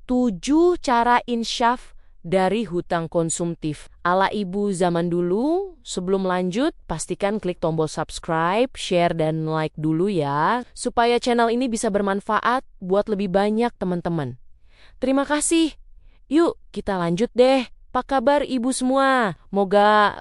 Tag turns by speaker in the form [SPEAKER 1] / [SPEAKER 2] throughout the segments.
[SPEAKER 1] 7 cara insyaf dari hutang konsumtif ala ibu zaman dulu. Sebelum lanjut, pastikan klik tombol subscribe, share, dan like dulu ya, supaya channel ini bisa bermanfaat buat lebih banyak teman-teman. Terima kasih. Yuk, kita lanjut deh. Apa kabar ibu semua? Moga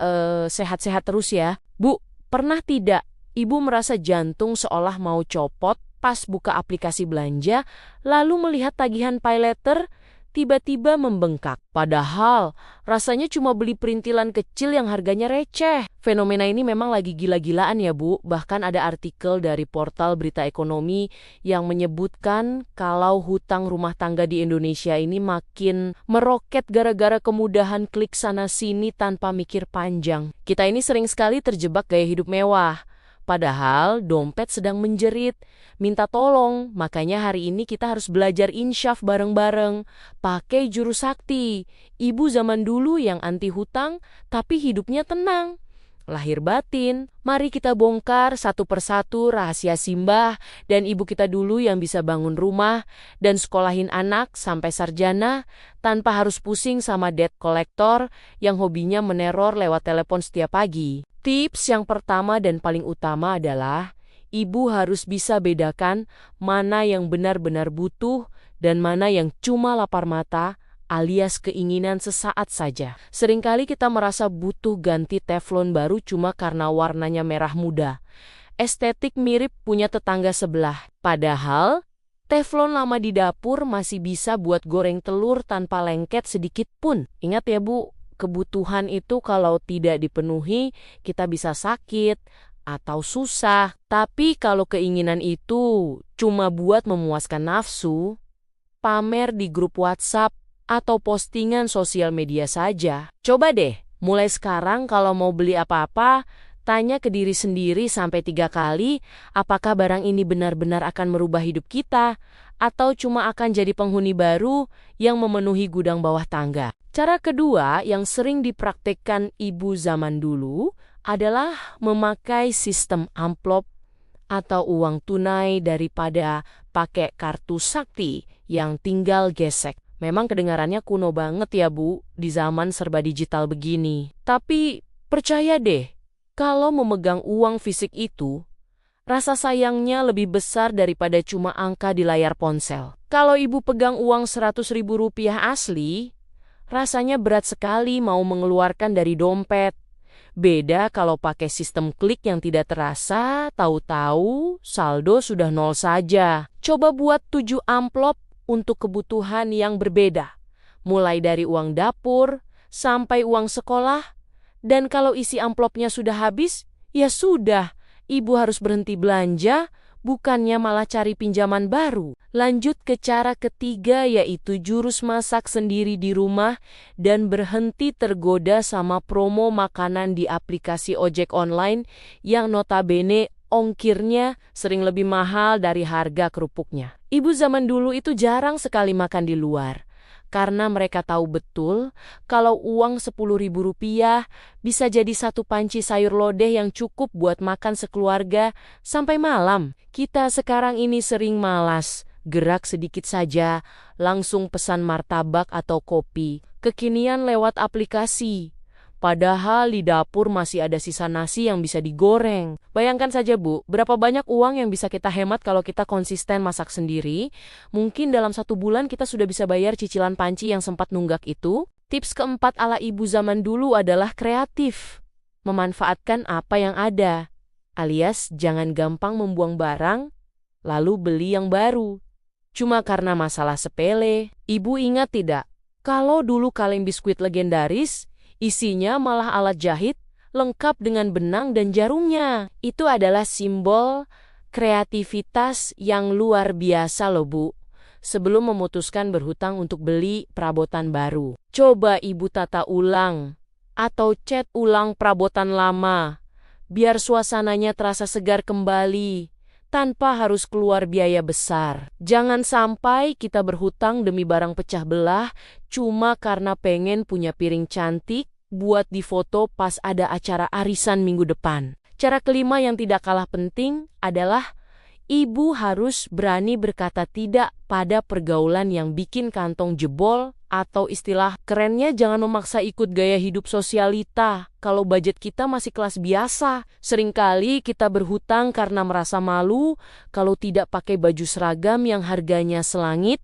[SPEAKER 1] sehat-sehat terus ya. Bu, pernah tidak ibu merasa jantung seolah mau copot pas buka aplikasi belanja, lalu melihat tagihan pay later tiba-tiba membengkak? Padahal rasanya cuma beli perintilan kecil yang harganya receh. Fenomena ini memang lagi gila-gilaan ya Bu. Bahkan ada artikel dari portal berita ekonomi yang menyebutkan kalau hutang rumah tangga di Indonesia ini makin meroket gara-gara kemudahan klik sana-sini tanpa mikir panjang. Kita ini sering sekali terjebak gaya hidup mewah. Padahal dompet sedang menjerit, minta tolong. Makanya hari ini kita harus belajar insyaf bareng-bareng. Pakai jurus sakti. Ibu zaman dulu yang anti hutang, tapi hidupnya tenang. Lahir batin, mari kita bongkar satu persatu rahasia Simbah dan ibu kita dulu yang bisa bangun rumah dan sekolahin anak sampai sarjana tanpa harus pusing sama debt collector yang hobinya meneror lewat telepon setiap pagi. Tips yang pertama dan paling utama adalah ibu harus bisa bedakan mana yang benar-benar butuh dan mana yang cuma lapar mata alias keinginan sesaat saja. Seringkali kita merasa butuh ganti teflon baru cuma karena warnanya merah muda. Estetik mirip punya tetangga sebelah. Padahal teflon lama di dapur masih bisa buat goreng telur tanpa lengket sedikit pun. Ingat ya Bu, kebutuhan itu kalau tidak dipenuhi, kita bisa sakit atau susah. Tapi kalau keinginan itu cuma buat memuaskan nafsu, pamer di grup WhatsApp, atau postingan sosial media saja. Coba deh, mulai sekarang kalau mau beli apa-apa, tanya ke diri sendiri sampai 3 kali, apakah barang ini benar-benar akan merubah hidup kita, atau cuma akan jadi penghuni baru yang memenuhi gudang bawah tangga. Cara kedua yang sering dipraktekkan ibu zaman dulu adalah memakai sistem amplop atau uang tunai daripada pakai kartu sakti yang tinggal gesek. Memang kedengarannya kuno banget ya Bu, di zaman serba digital begini. Tapi percaya deh, kalau memegang uang fisik itu, rasa sayangnya lebih besar daripada cuma angka di layar ponsel. Kalau ibu pegang uang Rp100.000 asli, rasanya berat sekali mau mengeluarkan dari dompet. Beda kalau pakai sistem klik yang tidak terasa, tahu-tahu saldo sudah 0 saja. Coba buat 7 amplop untuk kebutuhan yang berbeda, mulai dari uang dapur sampai uang sekolah, dan kalau isi amplopnya sudah habis, ya sudah, ibu harus berhenti belanja, bukannya malah cari pinjaman baru. Lanjut ke cara ketiga, yaitu jurus masak sendiri di rumah dan berhenti tergoda sama promo makanan di aplikasi ojek online yang notabene ongkirnya sering lebih mahal dari harga kerupuknya. Ibu zaman dulu itu jarang sekali makan di luar, karena mereka tahu betul kalau uang Rp10.000 bisa jadi 1 panci sayur lodeh yang cukup buat makan sekeluarga sampai malam. Kita sekarang ini sering malas, gerak sedikit saja, langsung pesan martabak atau kopi, kekinian lewat aplikasi. Padahal di dapur masih ada sisa nasi yang bisa digoreng. Bayangkan saja Bu, berapa banyak uang yang bisa kita hemat kalau kita konsisten masak sendiri. Mungkin dalam 1 bulan kita sudah bisa bayar cicilan panci yang sempat nunggak itu. Tips keempat ala ibu zaman dulu adalah kreatif. Memanfaatkan apa yang ada. Alias jangan gampang membuang barang, lalu beli yang baru. Cuma karena masalah sepele. Ibu ingat tidak? Kalau dulu kaleng biskuit legendaris, isinya malah alat jahit, lengkap dengan benang dan jarumnya. Itu adalah simbol kreativitas yang luar biasa loh Bu. Sebelum memutuskan berhutang untuk beli perabotan baru, coba ibu tata ulang atau cat ulang perabotan lama, biar suasananya terasa segar kembali, tanpa harus keluar biaya besar. Jangan sampai kita berhutang demi barang pecah belah, cuma karena pengen punya piring cantik, buat difoto pas ada acara arisan minggu depan. Cara kelima yang tidak kalah penting adalah Ibu harus berani berkata tidak pada pergaulan yang bikin kantong jebol, atau istilah kerennya jangan memaksa ikut gaya hidup sosialita. Kalau budget kita masih kelas biasa, seringkali kita berhutang karena merasa malu kalau tidak pakai baju seragam yang harganya selangit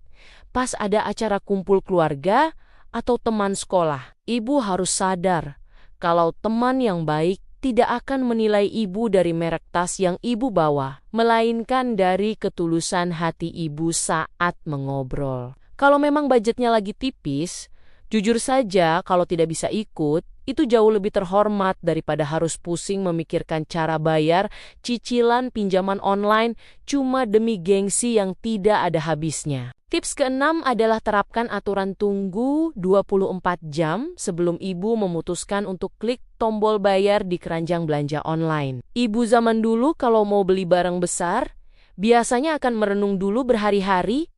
[SPEAKER 1] pas ada acara kumpul keluarga atau teman sekolah. Ibu harus sadar kalau teman yang baik tidak akan menilai ibu dari merek tas yang ibu bawa, melainkan dari ketulusan hati ibu saat mengobrol. Kalau memang budgetnya lagi tipis, jujur saja kalau tidak bisa ikut, itu jauh lebih terhormat daripada harus pusing memikirkan cara bayar cicilan pinjaman online cuma demi gengsi yang tidak ada habisnya. Tips keenam adalah terapkan aturan tunggu 24 jam sebelum ibu memutuskan untuk klik tombol bayar di keranjang belanja online. Ibu zaman dulu kalau mau beli barang besar, biasanya akan merenung dulu berhari-hari,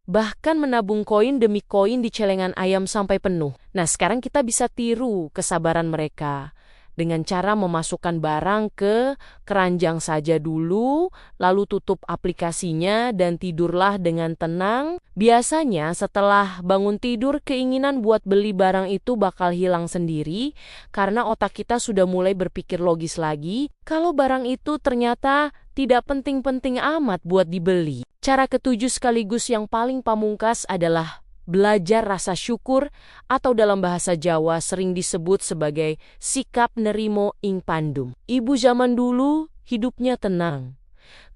[SPEAKER 1] bahkan menabung koin demi koin di celengan ayam sampai penuh. Nah, sekarang kita bisa tiru kesabaran mereka dengan cara memasukkan barang ke keranjang saja dulu, lalu tutup aplikasinya dan tidurlah dengan tenang. Biasanya setelah bangun tidur, keinginan buat beli barang itu bakal hilang sendiri karena otak kita sudah mulai berpikir logis lagi kalau barang itu ternyata tidak penting-penting amat buat dibeli. Cara ketujuh sekaligus yang paling pamungkas adalah belajar rasa syukur, atau dalam bahasa Jawa sering disebut sebagai sikap nerimo ing pandum. Ibu zaman dulu hidupnya tenang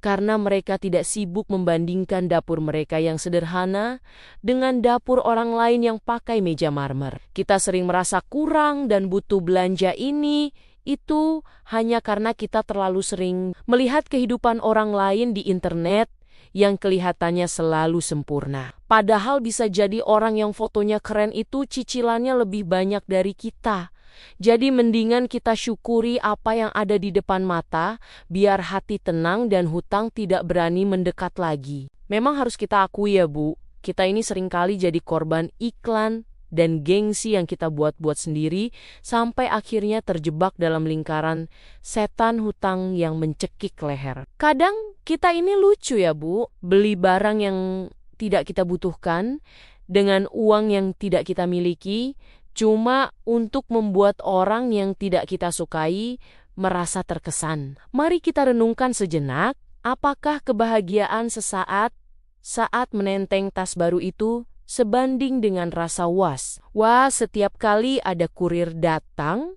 [SPEAKER 1] karena mereka tidak sibuk membandingkan dapur mereka yang sederhana dengan dapur orang lain yang pakai meja marmer. Kita sering merasa kurang dan butuh belanja ini, itu hanya karena kita terlalu sering melihat kehidupan orang lain di internet yang kelihatannya selalu sempurna. Padahal bisa jadi orang yang fotonya keren itu cicilannya lebih banyak dari kita. Jadi mendingan kita syukuri apa yang ada di depan mata, biar hati tenang dan hutang tidak berani mendekat lagi. Memang harus kita akui ya Bu, kita ini seringkali jadi korban iklan dan gengsi yang kita buat-buat sendiri sampai akhirnya terjebak dalam lingkaran setan hutang yang mencekik leher. Kadang kita ini lucu ya Bu, beli barang yang tidak kita butuhkan dengan uang yang tidak kita miliki cuma untuk membuat orang yang tidak kita sukai merasa terkesan. Mari kita renungkan sejenak, apakah kebahagiaan sesaat saat menenteng tas baru itu sebanding dengan rasa was? Wah, setiap kali ada kurir datang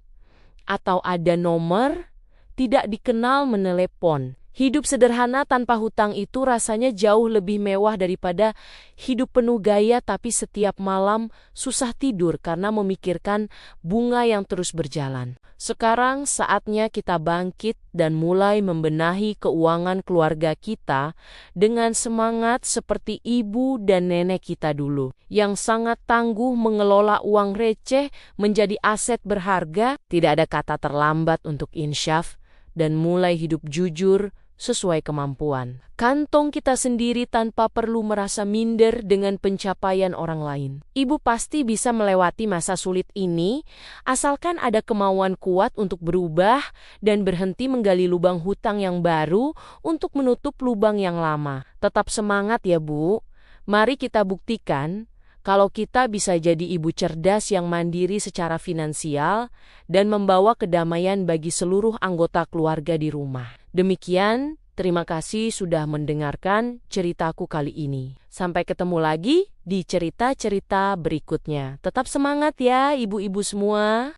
[SPEAKER 1] atau ada nomor tidak dikenal menelepon. Hidup sederhana tanpa hutang itu rasanya jauh lebih mewah daripada hidup penuh gaya tapi setiap malam susah tidur karena memikirkan bunga yang terus berjalan. Sekarang saatnya kita bangkit dan mulai membenahi keuangan keluarga kita dengan semangat seperti ibu dan nenek kita dulu, yang sangat tangguh mengelola uang receh menjadi aset berharga. Tidak ada kata terlambat untuk insyaf dan mulai hidup jujur sesuai kemampuan kantong kita sendiri tanpa perlu merasa minder dengan pencapaian orang lain. Ibu pasti bisa melewati masa sulit ini asalkan ada kemauan kuat untuk berubah dan berhenti menggali lubang hutang yang baru untuk menutup lubang yang lama. Tetap semangat ya Bu. Mari kita buktikan kalau kita bisa jadi ibu cerdas yang mandiri secara finansial dan membawa kedamaian bagi seluruh anggota keluarga di rumah. Demikian, terima kasih sudah mendengarkan ceritaku kali ini. Sampai ketemu lagi di cerita-cerita berikutnya. Tetap semangat ya ibu-ibu semua.